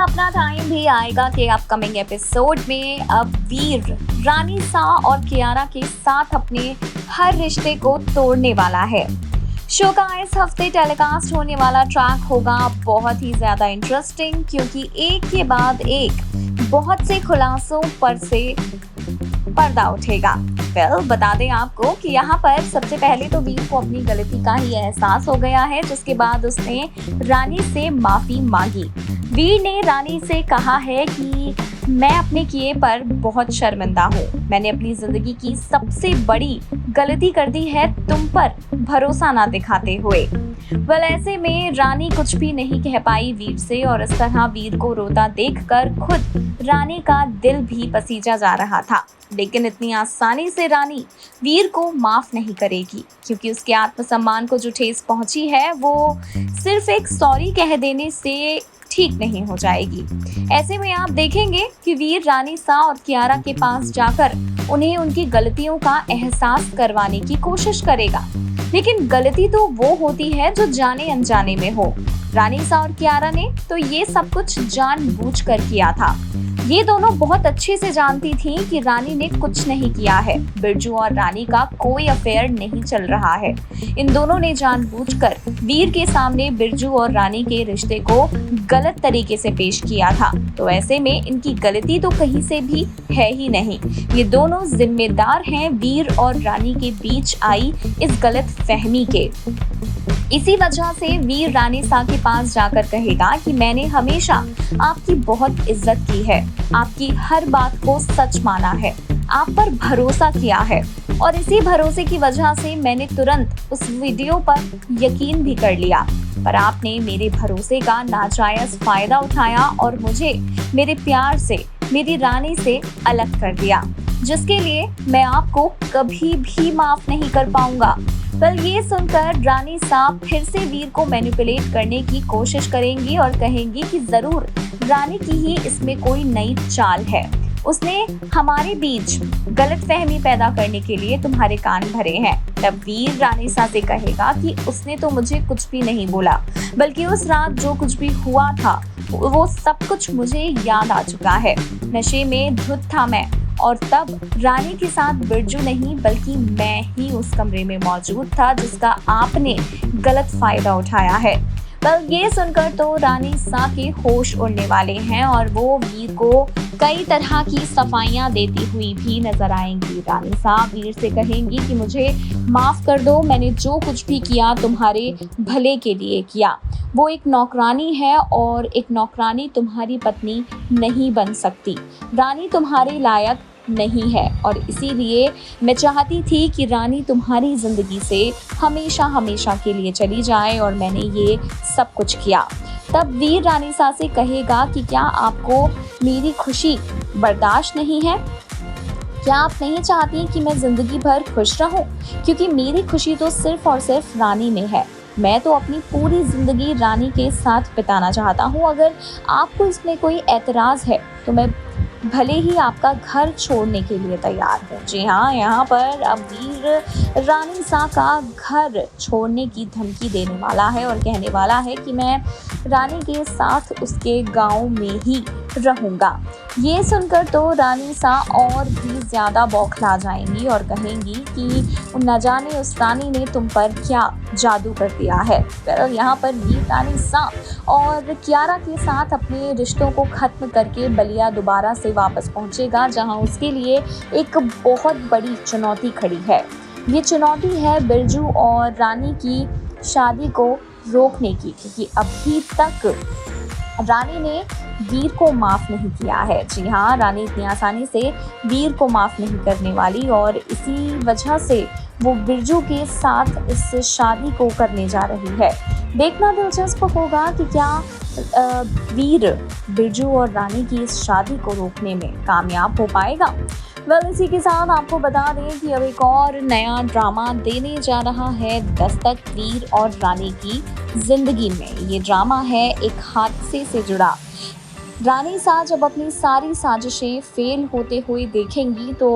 अपना टाइम भी आएगा कि अपकमिंग एपिसोड में अब वीर रानी सा और कियारा के साथ अपने हर रिश्ते को तोड़ने वाला है। शो का इस हफ्ते टेलीकास्ट होने वाला ट्रैक होगा बहुत ही ज्यादा इंटरेस्टिंग, क्योंकि एक के बाद एक बहुत से खुलासों पर से पर्दा उठेगा। बता दें आपको कि यहाँ पर सबसे पहले तो वीर को अपनी गलती का ही एहसास हो गया है, जिसके बाद उसने रानी से माफी मांगी। वीर ने रानी से कहा है कि मैं अपने किए पर बहुत शर्मिंदा हूँ। मैंने अपनी जिंदगी की सबसे बड़ी गलती कर दी है तुम पर भरोसा ना दिखाते हुए। ऐसे में रानी कुछ भी नहीं कह पाई वीर से, और इस तरह वीर को रोता देखकर खुद रानी का दिल भी पसीजा जा रहा था। लेकिन इतनी आसानी से रानी वीर को माफ नहीं करेगी, क्योंकि उसके आत्मसम्मान को जो ठेस पहुंची है वो सिर्फ एक सॉरी कह देने से ठीक नहीं हो जाएगी। ऐसे में आप देखेंगे कि वीर रानी सा और कियारा के पास जाकर उन्हें उनकी गलतियों का एहसास करवाने की कोशिश करेगा। लेकिन गलती तो वो होती है जो जाने अनजाने में हो। रानी सा और कियारा ने तो ये सब कुछ जानबूझकर किया था। ये दोनों बहुत अच्छे से जानती थी कि रानी ने कुछ नहीं किया है। बिरजू और रानी का कोई अफेयर नहीं चल रहा है। इन दोनों ने जानबूझकर वीर के सामने बिरजू और रानी के रिश्ते को गलत तरीके से पेश किया था। तो ऐसे में इनकी गलती तो कहीं से भी है ही नहीं। ये दोनों जिम्मेदार हैं वीर और रानी के बीच आई इस गलत फहमी के। इसी वजह से वीर रानी सा के पास जाकर कहेगा कि मैंने हमेशा आपकी बहुत इज्जत की है, आपकी हर बात को सच माना है, आप पर भरोसा किया है, और इसी भरोसे की वजह से मैंने तुरंत उस वीडियो पर यकीन भी कर लिया। पर आपने मेरे भरोसे का नाजायज फायदा उठाया और मुझे मेरे प्यार से, मेरी रानी से अलग कर दिया, जिसके लिए मैं आपको कभी भी माफ नहीं कर पाऊंगा। ये सुनकर रानी साहब फिर से वीर को मैनिपुलेट करने की कोशिश करेंगी और कहेंगी कि जरूर रानी की ही इसमें कोई नई चाल है। उसने हमारे बीच गलतफहमी पैदा करने के लिए तुम्हारे कान भरे हैं। तब वीर रानी सा से कहेगा कि उसने तो मुझे कुछ भी नहीं बोला, बल्कि उस रात जो कुछ भी हुआ था वो सब कुछ मुझे याद आ चुका है। नशे में धुत था मैं, और तब रानी के साथ बिरजू नहीं बल्कि मैं ही उस कमरे में मौजूद था, जिसका आपने गलत फायदा उठाया है। ये सुनकर तो रानी सा के होश उड़ने वाले हैं और वो वीर को कई तरह की सफाइयां देती हुई भी नजर आएंगी। रानी सा वीर से कहेंगी कि मुझे माफ कर दो, मैंने जो कुछ भी किया तुम्हारे भले के लिए किया। वो एक नौकरानी है और एक नौकरानी तुम्हारी पत्नी नहीं बन सकती। रानी तुम्हारे लायक नहीं है, और इसीलिए मैं चाहती थी कि रानी तुम्हारी जिंदगी से हमेशा हमेशा के लिए चली जाए, और मैंने ये सब कुछ किया। तब वीर रानी सा से कहेगा कि क्या आपको मेरी खुशी बर्दाश्त नहीं है? क्या आप नहीं चाहती कि मैं जिंदगी भर खुश रहूं? क्योंकि मेरी खुशी तो सिर्फ और सिर्फ रानी में है। मैं तो अपनी पूरी जिंदगी रानी के साथ बिताना चाहता हूँ। अगर आपको इसमें कोई एतराज है तो मैं भले ही आपका घर छोड़ने के लिए तैयार हूँ। जी हाँ, यहाँ पर अब वीर रानी सा का घर छोड़ने की धमकी देने वाला है और कहने वाला है कि मैं रानी के साथ उसके गांव में ही रहूँगा। ये सुनकर तो रानी सा और भी ज़्यादा बौखला जाएंगी और कहेंगी कि न जाने उस रानी ने तुम पर क्या जादू कर दिया है। यहाँ पर वीर रानी सा और कियारा के साथ अपने रिश्तों को ख़त्म करके बलिया दोबारा से वापस पहुँचेगा, जहाँ उसके लिए एक बहुत बड़ी चुनौती खड़ी है। ये चुनौती है बिरजू और रानी की शादी को रोकने की, क्योंकि अभी तक रानी ने वीर को माफ नहीं किया है। जी हाँ, रानी इतनी आसानी से वीर को माफ नहीं करने वाली, और इसी वजह से वो बिरजू के साथ इस शादी को करने जा रही है। देखना दिलचस्प होगा कि क्या वीर बिरजू और रानी की इस शादी को रोकने में कामयाब हो पाएगा। इसी के साथ आपको बता दें कि अब एक और नया ड्रामा देने जा रहा है दस्तक वीर और रानी की जिंदगी में। ये ड्रामा है एक हादसे से जुड़ा। रानी सा जब अपनी सारी साजिशें फेल होते हुए देखेंगी तो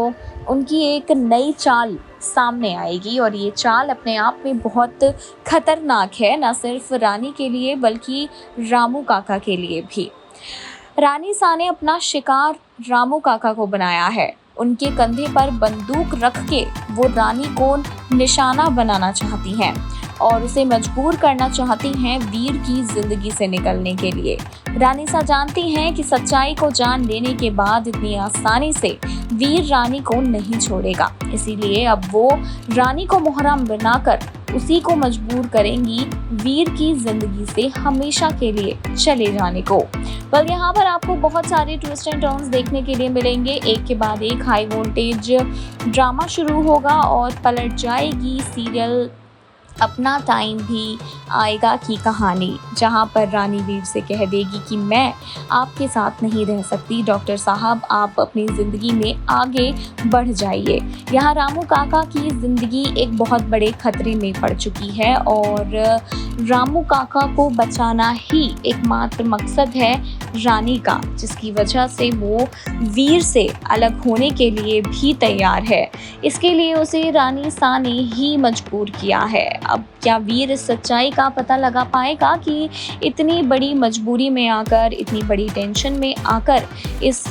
उनकी एक नई चाल सामने आएगी, और ये चाल अपने आप में बहुत खतरनाक है, न सिर्फ रानी के लिए बल्कि रामू काका के लिए भी। रानी सा ने अपना शिकार रामू काका को बनाया है। उनके कंधे पर बंदूक रख के वो रानी को निशाना बनाना चाहती हैं और उसे मजबूर करना चाहती हैं वीर की जिंदगी से निकलने के लिए। रानी सा जानती हैं कि सच्चाई को जान लेने के बाद इतनी आसानी से वीर रानी को नहीं छोड़ेगा, इसीलिए अब वो रानी को मुहर्रम बनाकर उसी को मजबूर करेंगी वीर की जिंदगी से हमेशा के लिए चले जाने को। पर यहाँ पर आपको बहुत सारे ट्विस्ट एंड टर्न्स देखने के लिए मिलेंगे। एक के बाद एक हाई वोल्टेज ड्रामा शुरू होगा और पलट जाएगी सीरियल अपना टाइम भी आएगा की कहानी, जहां पर रानी वीर से कह देगी कि मैं आपके साथ नहीं रह सकती, डॉक्टर साहब आप अपनी ज़िंदगी में आगे बढ़ जाइए। यहाँ रामू काका की ज़िंदगी एक बहुत बड़े खतरे में पड़ चुकी है और रामू काका को बचाना ही एकमात्र मकसद है रानी का, जिसकी वजह से वो वीर से अलग होने के लिए भी तैयार है। इसके लिए उसे रानी सा ने ही मजबूर किया है। अब क्या वीर इस सच्चाई का पता लगा पाएगा कि इतनी बड़ी मजबूरी में आकर, इतनी बड़ी टेंशन में आकर इस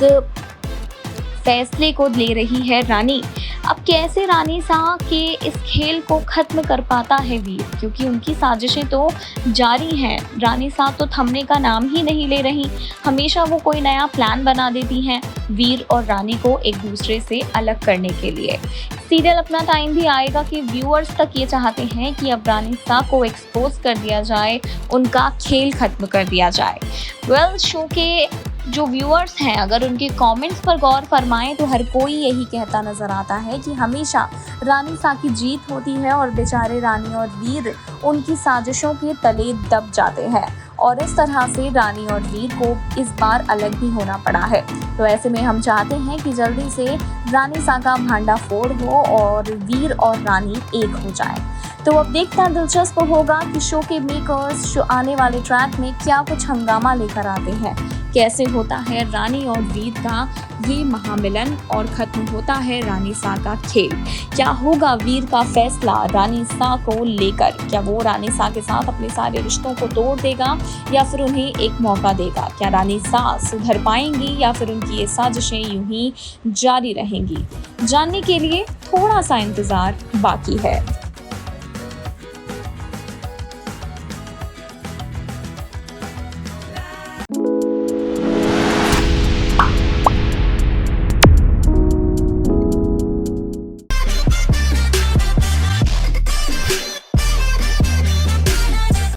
फैसले को ले रही है रानी? अब कैसे रानी सा के इस खेल को खत्म कर पाता है वीर, क्योंकि उनकी साजिशें तो जारी हैं। रानी सा तो थमने का नाम ही नहीं ले रही, हमेशा वो कोई नया प्लान बना देती हैं वीर और रानी को एक दूसरे से अलग करने के लिए। सीरियल अपना टाइम भी आएगा कि व्यूअर्स तक ये चाहते हैं कि अब रानी सा को एक्सपोज कर दिया जाए, उनका खेल खत्म कर दिया जाए। शो के जो व्यूअर्स हैं अगर उनके कमेंट्स पर गौर फरमाएं तो हर कोई यही कहता नजर आता है कि हमेशा रानी सा की जीत होती है और बेचारे रानी और वीर उनकी साजिशों के तले दब जाते हैं और इस तरह से रानी और वीर को इस बार अलग भी होना पड़ा है। तो ऐसे में हम चाहते हैं कि जल्दी से रानी सा का भांडा फोड़ हो और वीर और रानी एक हो जाए। तो अब देखना दिलचस्प होगा कि शो के मेकर्स शो आने वाले ट्रैक में क्या कुछ हंगामा लेकर आते हैं, कैसे होता है रानी और वीर का ये महामिलन और खत्म होता है रानी सा का खेल। क्या होगा वीर का फैसला रानी सा को लेकर? क्या वो रानी सा के साथ अपने सारे रिश्तों को तोड़ देगा या फिर उन्हें एक मौका देगा? क्या रानी सा सुधर पाएंगी या फिर उनकी ये साजिशें यूं ही जारी रहेंगी? जानने के लिए थोड़ा सा इंतजार बाकी है।